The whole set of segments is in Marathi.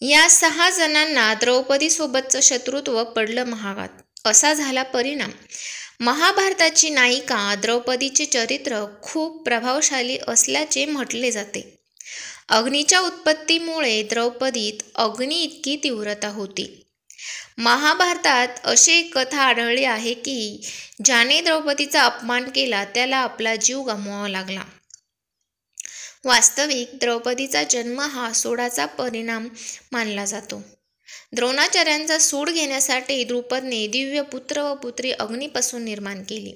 या 6 जणांना द्रौपदीसोबतचं शत्रुत्व पडलं महागात. असा झाला परिणाम. महाभारताची नायिका द्रौपदीचे चरित्र खूप प्रभावशाली असल्याचे म्हटले जाते. अग्नीच्या उत्पत्तीमुळे द्रौपदीत अग्नी इतकी तीव्रता होती. महाभारतात अशी एक कथा आढळली आहे की ज्याने द्रौपदीचा अपमान केला त्याला आपला जीव गमवावा लागला. वास्तविक द्रौपदीचा जन्म हा सूडाचा परिणाम मानला जातो. द्रोणाचार्यांचा सूड घेण्यासाठी द्रुपदने दिव्य पुत्र व पुत्री अग्नीपासून निर्माण केली.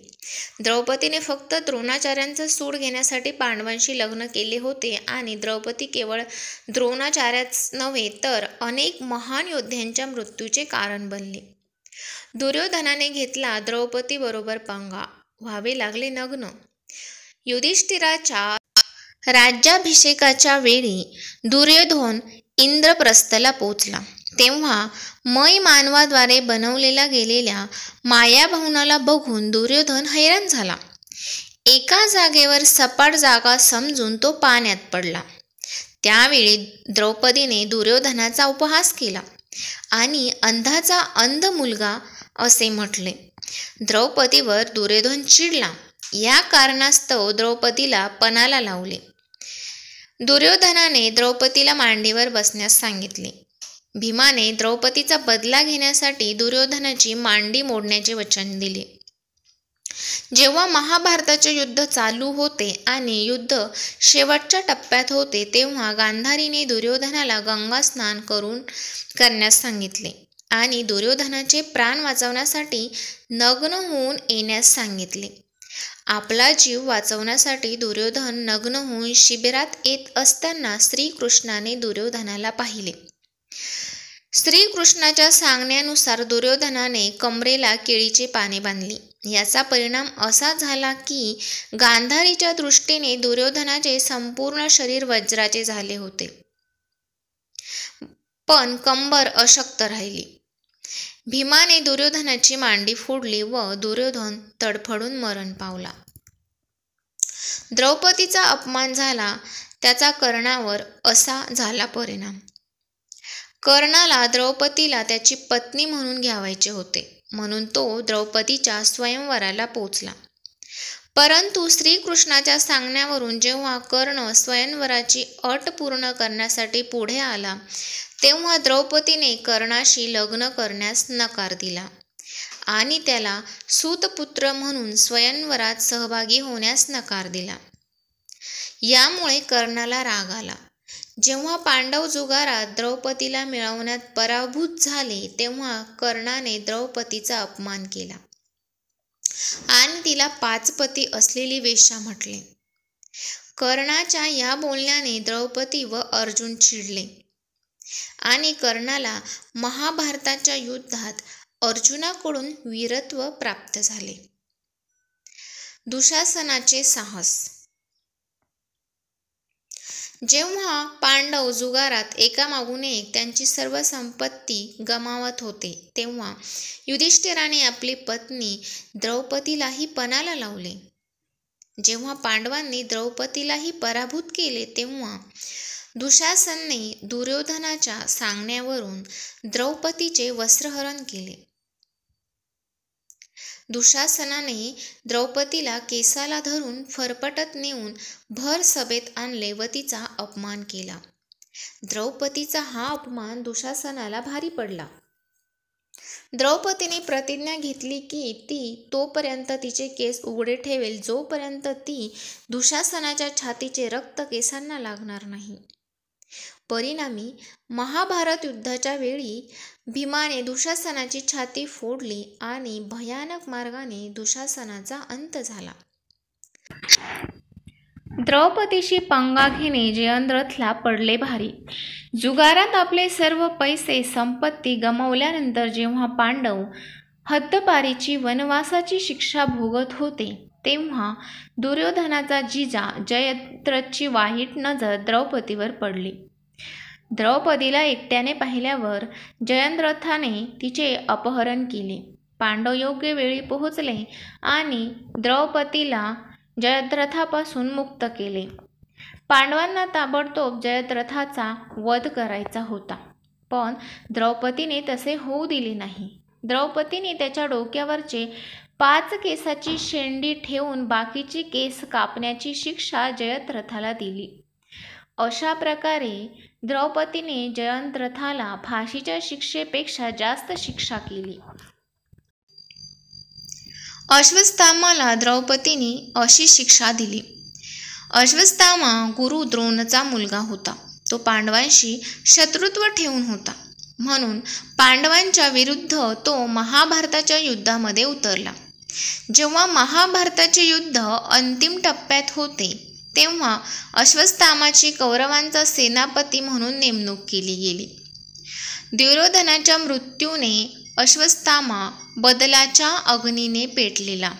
द्रौपदीने फक्त द्रोणाचार्यांचा सूड घेण्यासाठी पांडवांशी लग्न केले होते आणि द्रौपदी केवळ द्रोणाचार्याच नव्हे तर अनेक महान योद्ध्यांच्या मृत्यूचे कारण बनली. दुर्योधनाने घेतला द्रौपदीबरोबर पंगा, व्हावे लागले नग्न. युधिष्ठिराच्या राज्याभिषेकाच्या वेळी दुर्योधन इंद्रप्रस्थला पोचला. तेव्हा मै मानवाद्वारे बनवलेल्या गेलेल्या मायाभवनाला बघून दुर्योधन हैराण झाला. एका जागेवर सपाट जागा समजून तो पाण्यात पडला. त्यावेळी द्रौपदीने दुर्योधनाचा उपहास केला आणि अंधाचा अंध मुलगा असे म्हटले. द्रौपदीवर दुर्योधन चिडला. या कारणास्तव द्रौपदीला पणाला लावले. दुर्योधनाने द्रौपदीला मांडीवर बसण्यास सांगितले. भीमाने द्रौपदीचा बदला घेण्यासाठी दुर्योधनाची मांडी मोडण्याचे वचन दिले. जेव्हा महाभारताचे युद्ध चालू होते आणि युद्ध शेवटच्या टप्प्यात होते तेव्हा गांधारीने दुर्योधनाला गंगा स्नान करण्यास सांगितले आणि दुर्योधनाचे प्राण वाचवण्यासाठी नग्न होऊन येण्यास सांगितले. आपला जीव वाचवण्यासाठी दुर्योधन नग्न होऊन शिबिरात येत असताना श्रीकृष्णाने दुर्योधनाला पाहिले. श्रीकृष्णाच्या सांगण्यानुसार दुर्योधनाने कमरेला केळीची पाने बांधली. याचा परिणाम असा झाला की गांधारीच्या दृष्टीने दुर्योधनाचे संपूर्ण शरीर वज्राचे झाले होते, पण कंबर अशक्त राहिली. भीमाने दुर्योधनाची मांडी फोडली व दुर्योधन तडफडून मरण पावला. द्रौपदीचा अपमान झाला त्याचा कर्णावर असा झाला परिणाम. कर्णाला द्रौपदीला त्याची पत्नी म्हणून घ्यावायचे होते म्हणून तो द्रौपदीच्या स्वयंवराला पोचला. परंतु श्रीकृष्णाच्या सांगण्यावरून जेव्हा कर्ण स्वयंवराची अट पूर्ण करण्यासाठी पुढे आला तेव्हा द्रौपदीने कर्णाशी लग्न करण्यास नकार दिला आणि त्याला सूतपुत्र म्हणून स्वयंवरात सहभागी होण्यास नकार दिला. यामुळे कर्णाला राग आला. जेव्हा पांडव जुगारात द्रौपदीला मिळवण्यात पराभूत झाले तेव्हा कर्णाने द्रौपदीचा अपमान केला आणि तिला 5 पती असलेली वेश्या म्हटले. कर्णाच्या या बोलण्याने द्रौपदी व अर्जुन चिडले आणि कर्णाला महाभारताच्या युद्धात अर्जुनाकडून वीरत्व प्राप्त झाले. दुशासनाचे साहस. जेव्हा पांडव जुगारात एकामागून एक त्यांची सर्व संपत्ती गमावत होते तेव्हा युधिष्ठिराने आपली पत्नी द्रौपदीलाही पणाला लावले. जेव्हा पांडवांनी द्रौपदीलाही पराभूत केले तेव्हा दुशासनने दुर्योधनाच्या सांगण्यावरून द्रौपदीचे वस्त्रहरण केले. दुशासनाने द्रौपदीला केसाला धरून फरफटत नेऊन भर सभेत आणले व तिचा अपमान केला. द्रौपदीचा हा अपमान दुशासनाला भारी पडला. द्रौपदीने प्रतिज्ञा घेतली की ती तोपर्यंत तिचे केस उघडे ठेवेल जोपर्यंत ती दुशासनाच्या छातीचे रक्त केसांना लागणार नाही. परिणामी महाभारत युद्धाच्या वेळी भीमाने दुशासनाची छाती फोडली आणि भयानक मार्गाने दुशासनाचा अंत झाला. द्रौपदीशी पंगा घेणे जयद्रथला पडले भारी. जुगारात आपले सर्व पैसे संपत्ती गमावल्यानंतर जेव्हा पांडव हद्दपारीची वनवासाची शिक्षा भोगत होते तेव्हा दुर्योधनाचा जिजा जयद्रथची वाईट नजर द्रौपदीवर पडली. द्रौपदीला एकट्याने पाहिल्यावर जयद्रथाने तिचे अपहरण केले. पांडव योग्य वेळी पोहोचले आणि द्रौपदीला जयद्रथापासून मुक्त केले. पांडवांना ताबडतोब जयद्रथाचा वध करायचा होता. पण द्रौपदीने तसे होऊ दिले नाही. द्रौपदीने त्याच्या डोक्यावरचे 5 केसाची शेंडी ठेवून बाकीची केस कापण्याची शिक्षा जयद्रथाला दिली. अशा प्रकारे द्रौपदीने जयद्रथाला फाशीच्या शिक्षेपेक्षा जास्त शिक्षा केली. अश्वत्थाम्याला द्रौपदीने अशी शिक्षा दिली. अश्वत्थामा गुरु द्रोणाचा मुलगा होता. तो पांडवांशी शत्रुत्व ठेवून होता. म्हणून पांडवांच्या विरुद्ध तो महाभारताच्या युद्धामध्ये उतरला. जेव्हा महाभारताचे युद्ध अंतिम टप्प्यात होते तेव्हा अश्वत्थामाची कौरवांचा सेनापती म्हणून नेमणूक केली गेली. दुर्योधनाच्या मृत्यूने अश्वत्थामा बदलाच्या अग्नीने पेटलेला.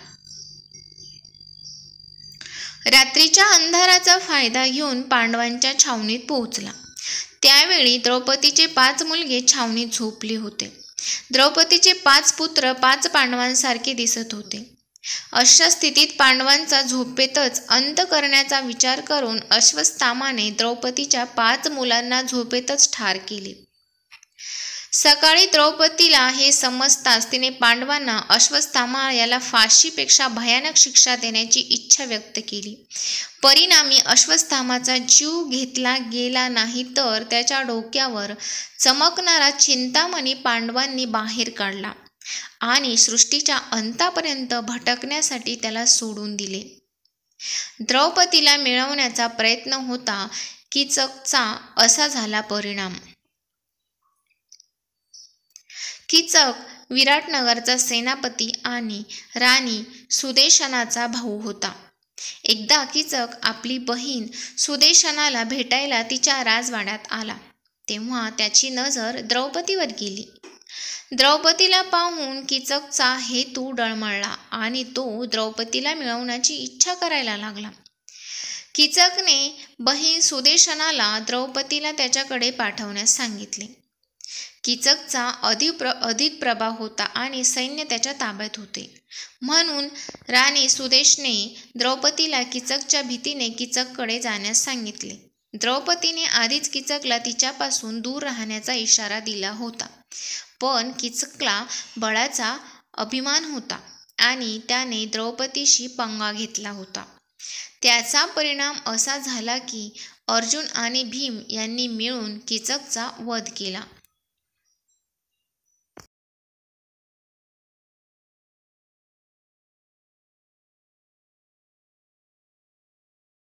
रात्रीच्या अंधाराचा फायदा घेऊन पांडवांच्या छावणीत पोहोचला. त्यावेळी द्रौपदीचे 5 मुलगे छावणीत झोपले होते. द्रौपदीचे 5 पुत्र 5 पांडवांसारखे दिसत होते. अशा स्थितीत पांडवांचा झोपेतच अंत करण्याचा विचार करून अश्वत्थामाने द्रौपदीच्या 5 मुलांना झोपेतच ठार केले. सकाळी द्रौपदीला हे समजताच तिने पांडवांना अश्वत्थामा याला फाशीपेक्षा भयानक शिक्षा देण्याची इच्छा व्यक्त केली. परिणामी अश्वत्थामाचा जीव घेतला गेला नाही तर त्याच्या डोक्यावर चमकणारा चिंतामणी पांडवांनी बाहेर काढला आणि सृष्टीच्या अंतापर्यंत भटकण्यासाठी त्याला सोडून दिले. द्रौपदीला मिळवण्याचा प्रयत्न होता कीचकचा असा झाला परिणाम. कीचक विराटनगरचा सेनापती आणि राणी सुदेशनाचा भाऊ होता. एकदा कीचक आपली बहीण सुदेशनाला भेटायला तिच्या राजवाड्यात आला तेव्हा त्याची नजर द्रौपदीवर गेली. द्रौपदीला पाहून कीचकचा हेतू डळमळला आणि तो द्रौपदीला मिळवण्याची इच्छा करायला लागला. कीचकने बहीण सुदेशनाला द्रौपदीला त्याच्याकडे पाठवण्यास सांगितले. कीचकचा अधिक प्रभाव होता आणि सैन्य त्याच्या ताब्यात होते. म्हणून राणी सुदेशने द्रौपदीला कीचकच्या भीतीने कीचककडे जाण्यास सांगितले. द्रौपदीने आधीच कीचकला तिच्यापासून दूर राहण्याचा इशारा दिला होता. पण कीचकला बळाचा अभिमान होता आणि त्याने द्रौपदीशी पंगा घेतला होता. त्याचा परिणाम असा झाला की अर्जुन आणि भीम यांनी मिळून कीचकचा वध केला.